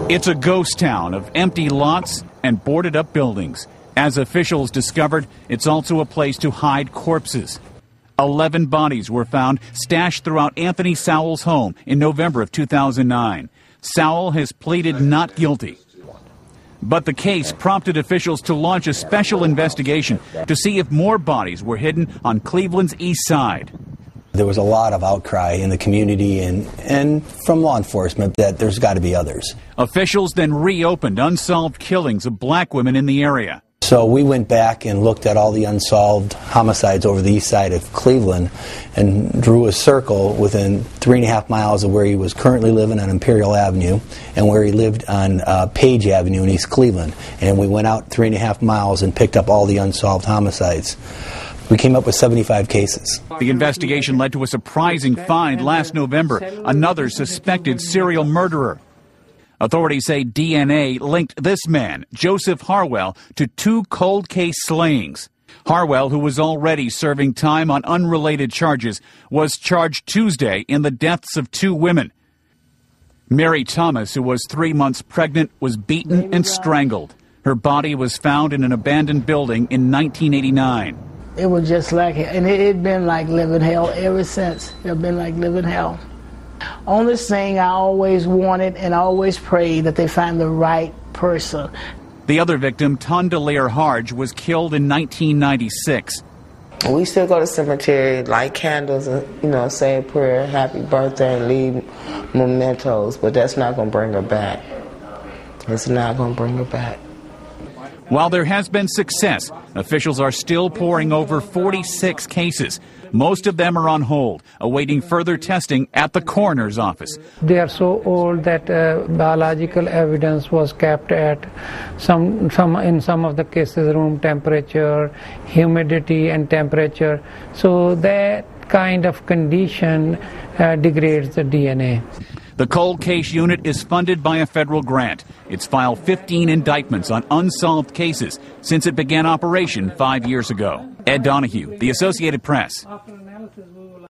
It's a ghost town of empty lots and boarded up buildings. As officials discovered, it's also a place to hide corpses. 11 bodies were found stashed throughout Anthony Sowell's home in November of 2009. Sowell has pleaded not guilty. But the case prompted officials to launch a special investigation to see if more bodies were hidden on Cleveland's east side. There was a lot of outcry in the community and from law enforcement that there's got to be others. Officials then reopened unsolved killings of black women in the area. So we went back and looked at all the unsolved homicides over the east side of Cleveland and drew a circle within 3.5 miles of where he was currently living on Imperial Avenue and where he lived on Page Avenue in East Cleveland. And we went out 3.5 miles and picked up all the unsolved homicides. We came up with 75 cases. The investigation led to a surprising find last November, another suspected serial murderer. Authorities say DNA linked this man, Joseph Harwell, to 2 cold case slayings. Harwell, who was already serving time on unrelated charges, was charged Tuesday in the deaths of 2 women. Mary Thomas, who was 3 months pregnant, was beaten and strangled. Her body was found in an abandoned building in 1989. It was just like, and it'd been like living hell ever since. It's been like living hell. Only thing I always wanted and always prayed that they find the right person. The other victim, Tondelair Harge, was killed in 1996. We still go to the cemetery, light candles, and, say a prayer, happy birthday, and leave mementos, but that's not going to bring her back. It's not going to bring her back. While there has been success, officials are still poring over 46 cases. Most of them are on hold, awaiting further testing at the coroner's office. They are so old that biological evidence was kept at in some of the cases room temperature, humidity and temperature. So that kind of condition degrades the DNA. The cold case unit is funded by a federal grant. It's filed 15 indictments on unsolved cases since it began operation 5 years ago. Ed Donahue, The Associated Press.